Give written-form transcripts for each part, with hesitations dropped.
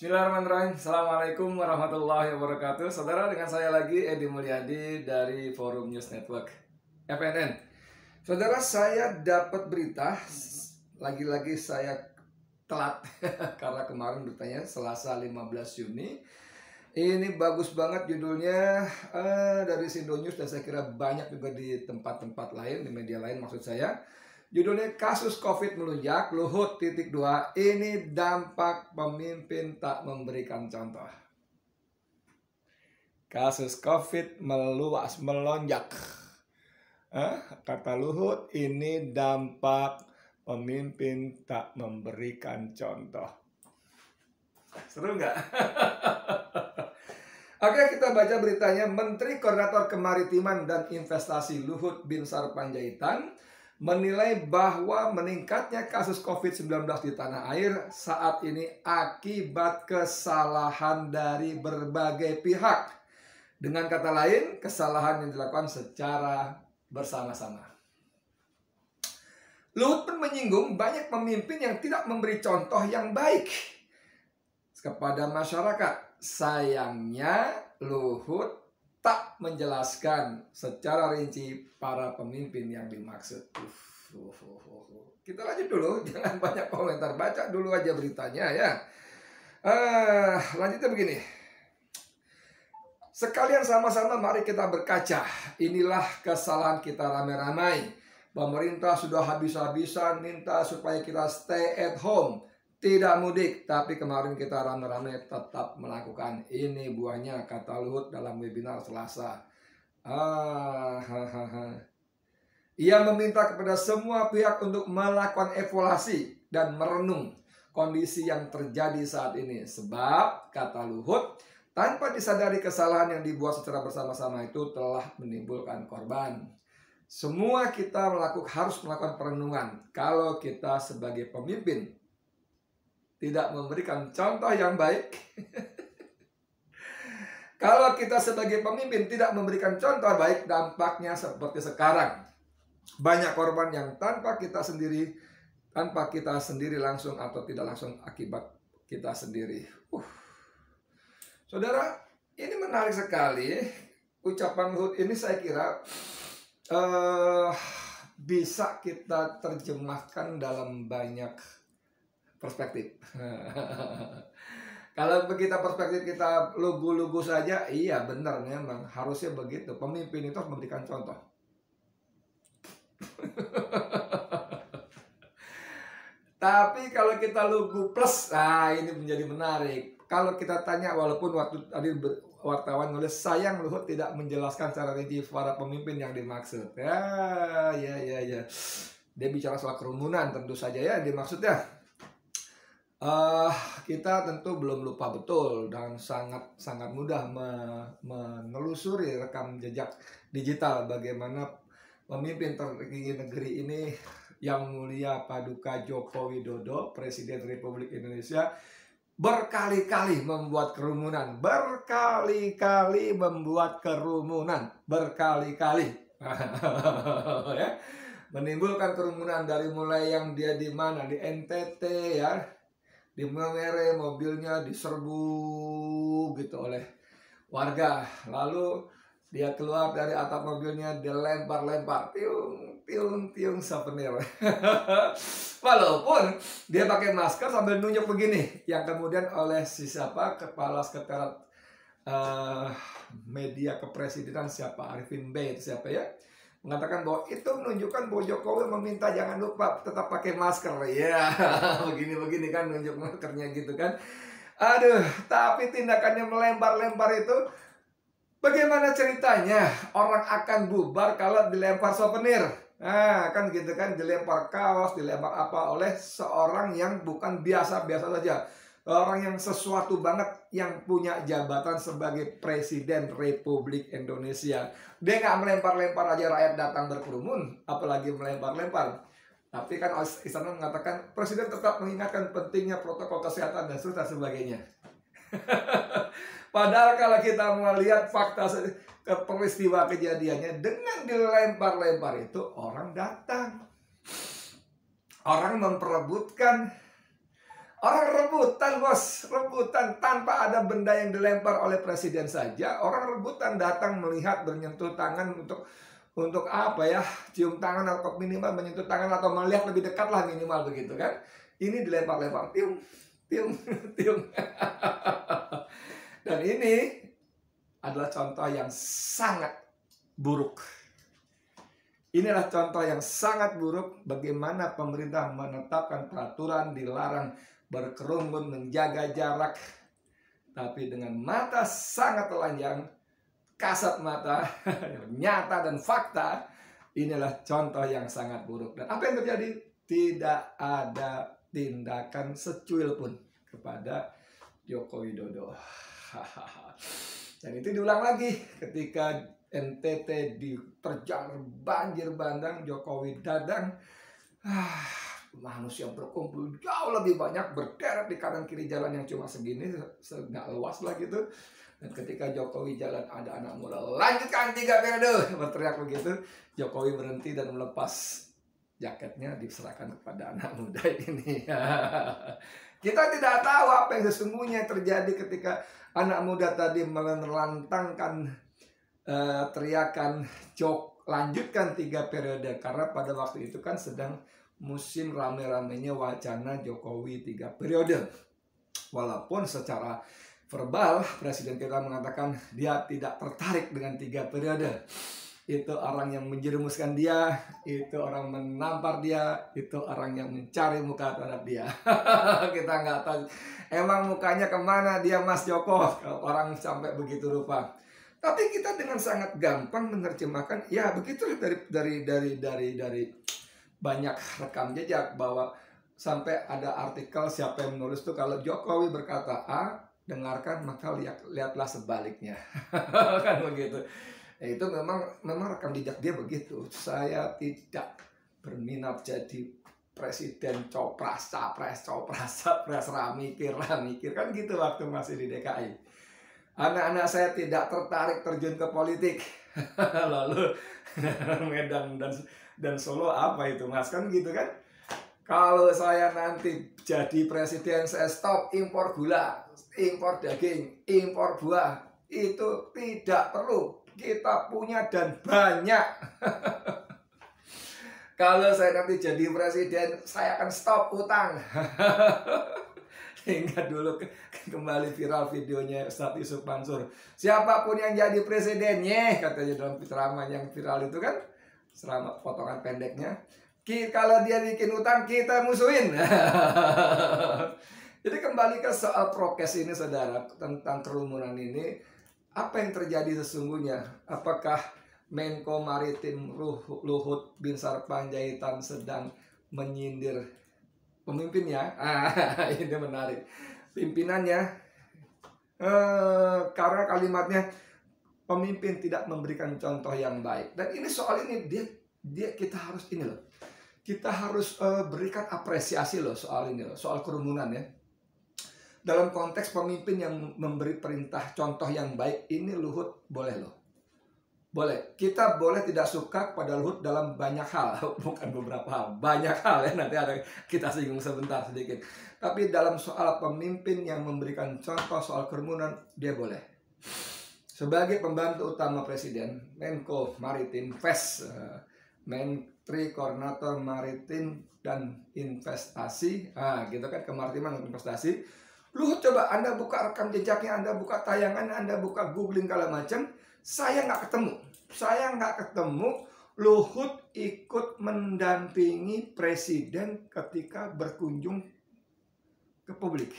Bismillahirrahmanirrahim. Assalamualaikum warahmatullahi wabarakatuh. Saudara, dengan saya lagi Edi Mulyadi dari Forum News Network FNN. Saudara, saya dapat berita. Lagi-lagi saya telat karena kemarin beritanya Selasa 15 Juni. Ini bagus banget judulnya, dari Sindo News, dan saya kira banyak juga di tempat-tempat lain, di media lain maksud saya. Judulnya kasus COVID melunjak, Luhut titik 2, ini dampak pemimpin tak memberikan contoh. Kasus COVID meluas, melonjak. Kata Luhut, ini dampak pemimpin tak memberikan contoh. Seru nggak? Oke, kita baca beritanya. Menteri Koordinator Kemaritiman dan Investasi Luhut Binsar Panjaitan menilai bahwa meningkatnya kasus COVID-19 di tanah air saat ini akibat kesalahan dari berbagai pihak. Dengan kata lain, kesalahan yang dilakukan secara bersama-sama. Luhut pun menyinggung banyak pemimpin yang tidak memberi contoh yang baik kepada masyarakat. Sayangnya, Luhut tak menjelaskan secara rinci para pemimpin yang dimaksud. Kita lanjut dulu, jangan banyak komentar, baca dulu aja beritanya ya. Lanjutnya begini. Sekalian sama-sama mari kita berkaca. Inilah kesalahan kita ramai-ramai. Pemerintah sudah habis-habisan minta supaya kita stay at home, tidak mudik, tapi kemarin kita rame-rame tetap melakukan. Ini buahnya, kata Luhut dalam webinar Selasa. Ia meminta kepada semua pihak untuk melakukan evaluasi dan merenung kondisi yang terjadi saat ini. Sebab, kata Luhut, tanpa disadari kesalahan yang dibuat secara bersama-sama itu telah menimbulkan korban. Semua kita harus melakukan perenungan. Kalau kita sebagai pemimpin tidak memberikan contoh yang baik, kalau kita sebagai pemimpin tidak memberikan contoh baik, dampaknya seperti sekarang. Banyak korban yang tanpa kita sendiri langsung atau tidak langsung akibat kita sendiri. Saudara, ini menarik sekali. Ucapan Luhut ini saya kira bisa kita terjemahkan dalam banyak perspektif. Kalau kita perspektif kita lugu-lugu saja, iya benar, memang harusnya begitu. Pemimpin itu harus memberikan contoh. Tapi kalau kita lugu plus, nah ini menjadi menarik. Kalau kita tanya, walaupun waktu tadi wartawan nulis, sayang Luhut tidak menjelaskan secara rinci para pemimpin yang dimaksud. Ya. Dia bicara soal kerumunan tentu saja ya dimaksudnya. Kita tentu belum lupa betul dan sangat mudah menelusuri rekam jejak digital bagaimana pemimpin tertinggi negeri ini, Yang Mulia Paduka Joko Widodo, Presiden Republik Indonesia, berkali-kali membuat kerumunan, berkali-kali ya, menimbulkan kerumunan dari mulai yang dia di mana, di NTT ya, di Maumere, mobilnya diserbu gitu oleh warga. Lalu dia keluar dari atap mobilnya, dilempar-lempar, tiung souvenir. Walaupun dia pakai masker sambil nunjuk begini, yang kemudian oleh kepala sekretariat media kepresidenan Arifin B itu ya, mengatakan bahwa itu menunjukkan bahwa Jokowi meminta jangan lupa tetap pakai masker. Ya, begini kan nunjuk maskernya gitu kan. Aduh, tapi tindakannya melempar-lempar itu, bagaimana ceritanya orang akan bubar kalau dilempar souvenir? Nah, kan gitu kan, dilempar kaos, dilempar apa oleh seorang yang bukan biasa-biasa saja. Orang yang sesuatu banget, yang punya jabatan sebagai Presiden Republik Indonesia. Dia nggak melempar-lempar aja rakyat datang berkerumun, apalagi melempar-lempar. Tapi kan istana mengatakan Presiden tetap mengingatkan pentingnya protokol kesehatan dan sebagainya. Padahal kalau kita melihat fakta peristiwa kejadiannya, dengan dilempar-lempar itu orang datang, orang memperebutkan, Orang rebutan bos, rebutan tanpa ada benda yang dilempar oleh presiden saja. Orang rebutan datang melihat, bernyentuh tangan untuk apa ya, cium tangan atau minimal menyentuh tangan atau melihat lebih dekat lah minimal begitu kan. Ini dilempar-lempar, tiung, tiung, tiung. Dan ini adalah contoh yang sangat buruk. Inilah contoh yang sangat buruk bagaimana pemerintah menetapkan peraturan dilarang berkerumun, menjaga jarak. Tapi dengan mata sangat telanjang, kasat mata, nyata dan fakta, inilah contoh yang sangat buruk. Dan apa yang terjadi? Tidak ada tindakan secuil pun kepada Joko Widodo. Dan itu diulang lagi ketika NTT diterjang banjir bandang, Jokowi dadang. Manusia berkumpul jauh lebih banyak, berderet di kanan kiri jalan yang cuma segini, nggak luas lah gitu. Dan ketika Jokowi jalan, ada anak muda, lanjutkan 3 periode, berteriak begitu. Jokowi berhenti dan melepas jaketnya, diserahkan kepada anak muda ini. Kita tidak tahu apa yang sesungguhnya terjadi ketika anak muda tadi melantangkan teriakan Jok, lanjutkan 3 periode. Karena pada waktu itu kan sedang musim rame-ramenya wacana Jokowi 3 periode. Walaupun secara verbal presiden kita mengatakan dia tidak tertarik dengan 3 periode. Itu orang yang menjerumuskan dia, itu orang menampar dia, itu orang yang mencari muka terhadap dia. Kita nggak tahu emang mukanya kemana dia Mas Joko, orang sampai begitu rupa. Tapi kita dengan sangat gampang menerjemahkan, ya begitulah dari banyak rekam jejak, bahwa sampai ada artikel siapa yang menulis tuh, kalau Jokowi berkata A, dengarkan maka lihatlah sebaliknya. Kan begitu. Ya, itu memang rekam jejak dia begitu. Saya tidak berminat jadi presiden, copras, capres, mikir kan gitu waktu masih di DKI. Anak-anak saya tidak tertarik terjun ke politik. Lalu Medan dan Solo apa itu Mas, kan gitu kan. Kalau saya nanti jadi presiden, saya stop impor gula, impor daging, impor buah. Itu tidak perlu, kita punya dan banyak. Kalau saya nanti jadi presiden, saya akan stop utang. Ingat dulu kembali viral videonya Ustadz Yusuf Mansur. Siapapun yang jadi presidennya, katanya dalam ceramah yang viral itu kan, selama potongan pendeknya, kalau dia bikin utang kita musuhin. Jadi kembali ke soal prokes ini saudara, tentang kerumunan ini, apa yang terjadi sesungguhnya? Apakah Menko Maritim Luhut Binsar Panjaitan sedang menyindir pemimpinnya? Ini menarik. Pimpinannya, karena kalimatnya pemimpin tidak memberikan contoh yang baik. Dan ini soal ini kita harus ini loh. Kita harus berikan apresiasi loh soal ini loh, soal kerumunan ya. Dalam konteks pemimpin yang memberi perintah contoh yang baik, ini Luhut boleh loh. Boleh, kita boleh tidak suka pada Luhut dalam banyak hal, bukan beberapa hal, banyak hal ya, nanti ada kita singgung sebentar sedikit. Tapi dalam soal pemimpin yang memberikan contoh soal kerumunan, dia boleh. Sebagai pembantu utama presiden, Menko Maritim Menteri Koordinator Maritim dan Investasi, gitu kan, kemaritiman dan investasi. Luhut, coba Anda buka rekam jejaknya, Anda buka tayangan, Anda buka googling segala macam. Saya nggak ketemu Luhut ikut mendampingi presiden ketika berkunjung ke publik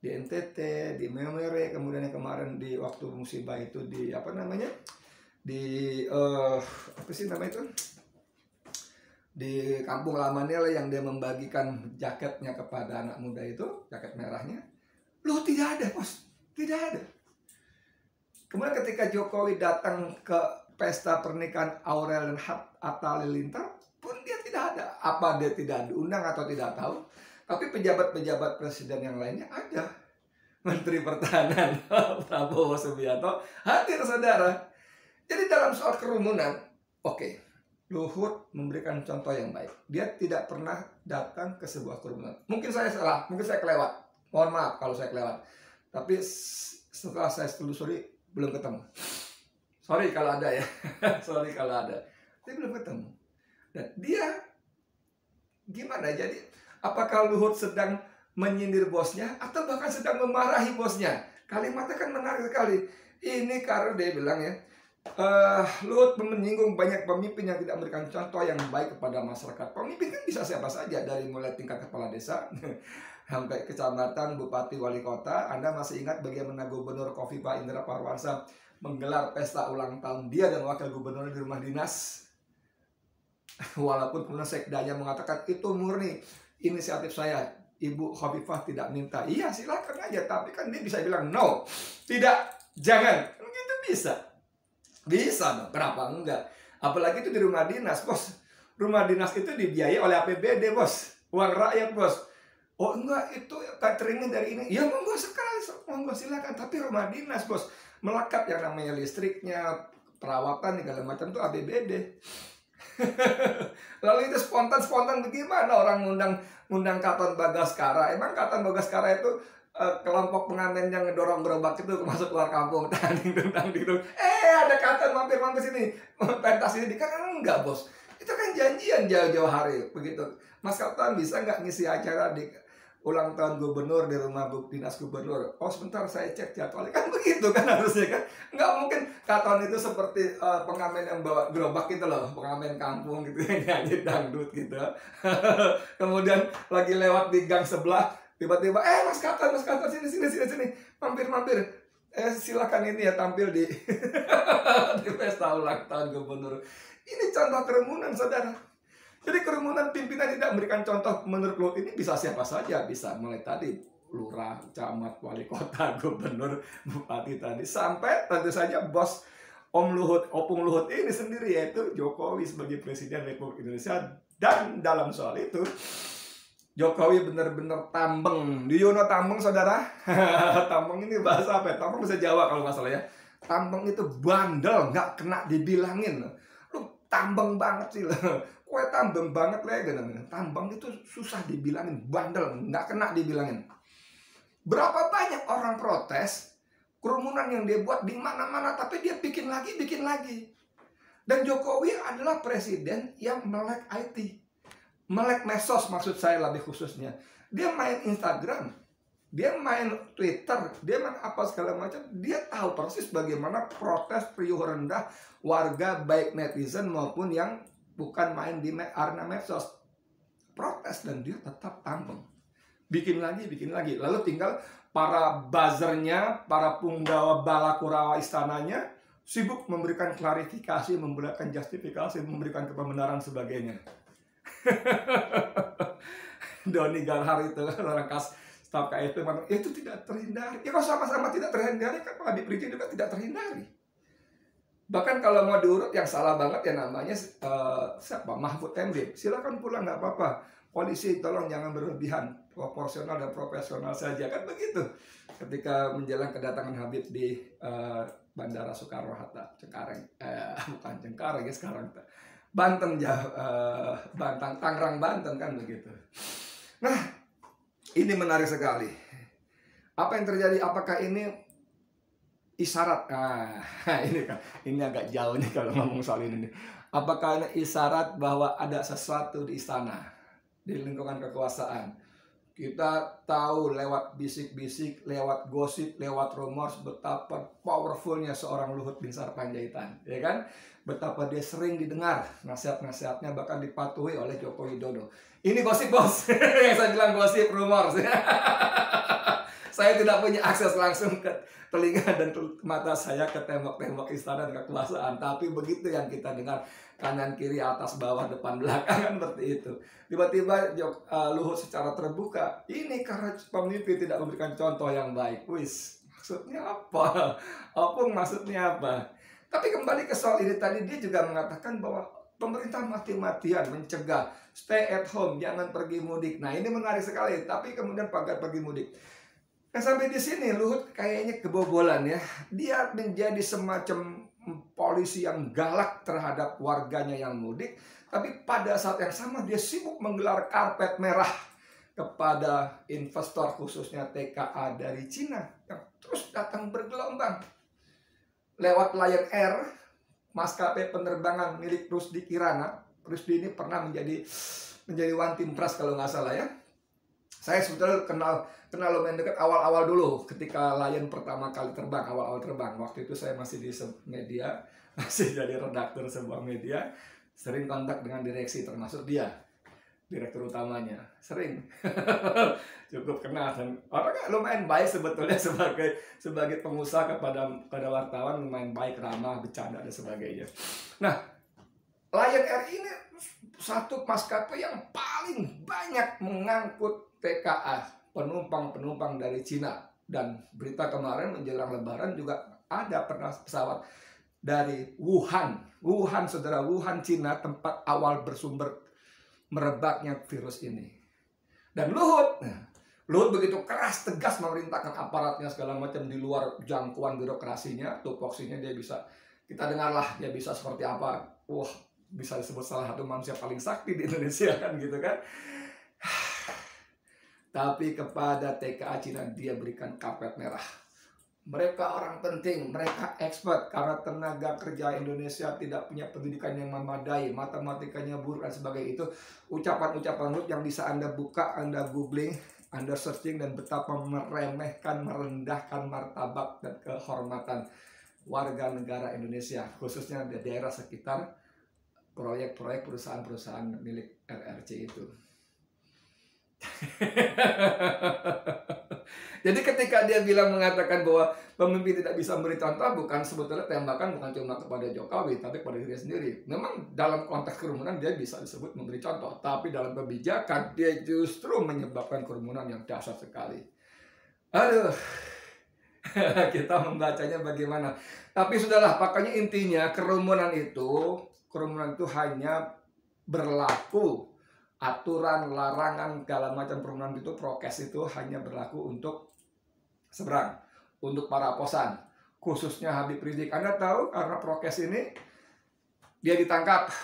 di NTT, di Memere, kemudian yang kemarin di waktu musibah itu di apa namanya, di apa sih nama itu, di kampung Lamanele yang dia membagikan jaketnya kepada anak muda itu, jaket merahnya. Luhut tidak ada, bos, tidak ada. Kemudian ketika Jokowi datang ke pesta pernikahan Aurel dan Atta Halilintar pun dia tidak ada. Apa dia tidak diundang atau tidak tahu? Tapi pejabat-pejabat presiden yang lainnya ada. Menteri Pertahanan Prabowo Subianto hadir saudara. Jadi dalam soal kerumunan, oke, Luhut memberikan contoh yang baik. Dia tidak pernah datang ke sebuah kerumunan. Mungkin saya salah, mungkin saya kelewat. Mohon maaf kalau saya kelewat. Tapi setelah saya telusuri belum ketemu. Sorry kalau ada ya. Sorry kalau ada. Tapi belum ketemu. Dan dia gimana? Jadi apakah Luhut sedang menyindir bosnya atau bahkan sedang memarahi bosnya? Kalimatnya kan menarik sekali. Ini karena dia bilang ya, Luhut menyinggung banyak pemimpin yang tidak memberikan contoh yang baik kepada masyarakat. Pemimpin kan bisa siapa saja, dari mulai tingkat kepala desa sampai kecamatan, bupati, wali kota. Anda masih ingat bagaimana Gubernur Khofifah Indra Parawansa menggelar pesta ulang tahun dia dan wakil gubernur di rumah dinas? Walaupun kemudian sekdanya mengatakan itu murni inisiatif saya, Ibu Khofifah tidak minta. Iya silakan aja, tapi kan dia bisa bilang no, tidak, jangan, gitu bisa. Bisa dong, kenapa enggak? Apalagi itu di rumah dinas, bos. Rumah dinas itu dibiayai oleh APBD, bos. Uang rakyat, bos. Oh enggak, itu cateringnya dari ini. Ya monggo sekali, monggo silakan. Tapi rumah dinas, bos. Melekat yang namanya listriknya, perawatan, segala macam itu APBD. Lalu itu spontan bagaimana orang ngundang Katon Bagaskara? Emang Katon Bagaskara itu kelompok pengamen yang ngedorong gerobak itu masuk keluar kampung, tanding gitu. Ada Katon mampir sini, pentas ini kan enggak, bos. Itu kan janjian jauh-jauh hari begitu. Mas Katon bisa nggak ngisi acara di ulang tahun gubernur di rumah dinas gubernur? Oh sebentar saya cek jadwalnya, kan begitu kan harusnya kan. Nggak mungkin Katon itu seperti pengamen yang bawa gerobak gitu loh, pengamen kampung gitu yang nyanyi dangdut gitu. Kemudian lagi lewat di gang sebelah, tiba-tiba Mas Katon sini mampir, silakan ini ya tampil di di pesta ulang tahun gubernur. Ini contoh kerumunan, saudara. Jadi kerumunan pimpinan tidak memberikan contoh menurut Luhut ini bisa siapa saja, bisa mulai tadi lurah, camat, wali kota, gubernur, bupati tadi, sampai tentu saja bos Opung Luhut ini sendiri, yaitu Jokowi sebagai Presiden Republik Indonesia. Dan dalam soal itu Jokowi benar-benar tambeng. Do you know tambeng, saudara? Tambeng ini bahasa apa ya? Tambeng bahasa Jawa kalau nggak salah ya. Tambeng itu bandel, nggak kena dibilangin. Lu tambeng banget sih loh. Kue tambeng banget lagi. Tambeng itu susah dibilangin, bandel, nggak kena dibilangin. Berapa banyak orang protes, kerumunan yang dia buat di mana-mana, tapi dia bikin lagi. Dan Jokowi adalah presiden yang melek IT. Melek medsos maksud saya lebih khususnya. Dia main Instagram, dia main Twitter, dia main apa segala macam. Dia tahu persis bagaimana protes riuh rendah warga, baik netizen maupun yang bukan main di arena medsos. Protes dan dia tetap tambeng. Bikin lagi. Lalu tinggal para buzzernya, para punggawa balakurawa istananya sibuk memberikan klarifikasi, memberikan justifikasi, memberikan kebenaran sebagainya. Doni Galhar itu orang staf KSP itu tidak terhindari. Ya kalau sama-sama tidak terhindari kan Pak Habib Rizik juga tidak terhindari. Bahkan kalau mau diurut yang salah banget ya namanya siapa? Mahfud MD. Silakan pulang nggak apa-apa. Polisi tolong jangan berlebihan, proporsional dan profesional saja, kan begitu. Ketika menjelang kedatangan Habib di Bandara Soekarno-Hatta, Cengkareng, bukan Cengkareng ya sekarang, Banten, Tangerang, Banten kan begitu. Nah, ini menarik sekali. Apa yang terjadi? Apakah ini isyarat? Ini agak jauh nih kalau ngomong soal ini. Apakah ini isyarat bahwa ada sesuatu di istana, di lingkungan kekuasaan? Kita tahu lewat bisik-bisik, lewat gosip, lewat rumor betapa powerfulnya seorang Luhut Binsar Panjaitan, ya kan? Betapa dia sering didengar nasihat-nasihatnya, bahkan dipatuhi oleh Joko Widodo. Ini gosip, bos. Yang saya bilang gosip, rumor. Saya tidak punya akses langsung ke telinga dan mata saya ke tembok-tembok istana dan kekuasaan. Tapi begitu yang kita dengar, kanan, kiri, atas, bawah, depan, belakang, kan seperti itu. Tiba-tiba Luhut secara terbuka, ini karena pemimpin tidak memberikan contoh yang baik. Wis, maksudnya apa? Opung maksudnya apa? Tapi kembali ke soal ini tadi, dia juga mengatakan bahwa pemerintah mati-matian mencegah, stay at home, jangan pergi mudik. Nah ini menarik sekali, tapi kemudian pagar pergi mudik. Nah sampai di sini Luhut kayaknya kebobolan ya. Dia menjadi semacam polisi yang galak terhadap warganya yang mudik, tapi pada saat yang sama dia sibuk menggelar karpet merah kepada investor khususnya TKA dari Cina yang terus datang bergelombang. Lewat Lion Air, maskapai penerbangan milik Rusdi Kirana. Rusdi ini pernah menjadi one team press kalau nggak salah ya. Saya sebetulnya kenal lumayan dekat awal-awal dulu ketika Lion pertama kali terbang, awal-awal terbang. Waktu itu saya masih di media, masih jadi redaktur sebuah media, sering kontak dengan direksi termasuk dia, direktur utamanya, sering cukup kenal dan orangnya lumayan baik sebetulnya sebagai pengusaha kepada wartawan, lumayan baik, ramah, bercanda dan sebagainya. Nah, Lion Air ini satu maskapai yang paling banyak mengangkut TKA, penumpang dari Cina. Dan berita kemarin menjelang Lebaran juga ada pernah pesawat dari Wuhan, saudara, Wuhan, Cina, tempat awal bersumber merebaknya virus ini. Dan Luhut begitu keras, tegas memerintahkan aparatnya segala macam di luar jangkauan birokrasinya, tupoksinya dia bisa, kita dengarlah dia bisa seperti apa. Wah, bisa disebut salah satu manusia paling sakti di Indonesia kan gitu kan. Tapi kepada TKA Cina dia berikan karpet merah. Mereka orang penting, mereka expert karena tenaga kerja Indonesia tidak punya pendidikan yang memadai, matematikanya buruk dan sebagainya. Itu ucapan-ucapan Luhut yang bisa Anda buka, Anda googling, Anda searching, dan betapa meremehkan, merendahkan martabat dan kehormatan warga negara Indonesia, khususnya di daerah sekitar proyek-proyek perusahaan-perusahaan milik RRC itu. Jadi ketika dia mengatakan bahwa pemimpin tidak bisa memberi contoh, bukan sebetulnya tembakan bukan cuma kepada Jokowi, tapi kepada diri sendiri. Memang dalam konteks kerumunan dia bisa disebut memberi contoh, tapi dalam kebijakan dia justru menyebabkan kerumunan yang dahsyat sekali. Aduh, kita membacanya bagaimana? Tapi sudahlah, makanya intinya kerumunan itu hanya berlaku. Aturan, larangan, segala macam kerumunan itu, prokes itu hanya berlaku untuk seberang, untuk para posan, khususnya Habib Rizik. Anda tahu karena prokes ini dia ditangkap,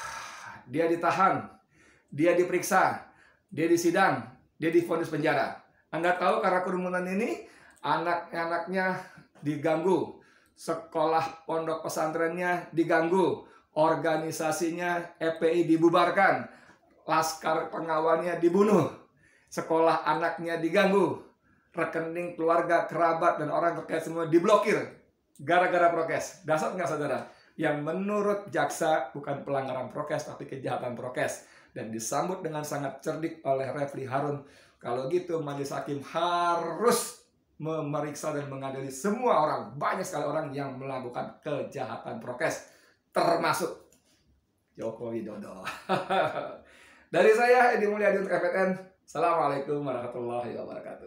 dia ditahan, dia diperiksa, dia disidang, dia divonis penjara. Anda tahu karena kerumunan ini anak-anaknya diganggu, sekolah pondok pesantrennya diganggu, organisasinya FPI dibubarkan, laskar pengawalnya dibunuh, sekolah anaknya diganggu, rekening keluarga, kerabat, dan orang terkait semua diblokir gara-gara prokes. Dasar nggak saudara? Yang menurut jaksa bukan pelanggaran prokes tapi kejahatan prokes, dan disambut dengan sangat cerdik oleh Refli Harun. Kalau gitu majelis hakim harus memeriksa dan mengadili semua orang, banyak sekali orang yang melakukan kejahatan prokes, termasuk Joko Widodo. Dari saya, Edi Mulyadi untuk FTN. Assalamualaikum warahmatullahi wabarakatuh.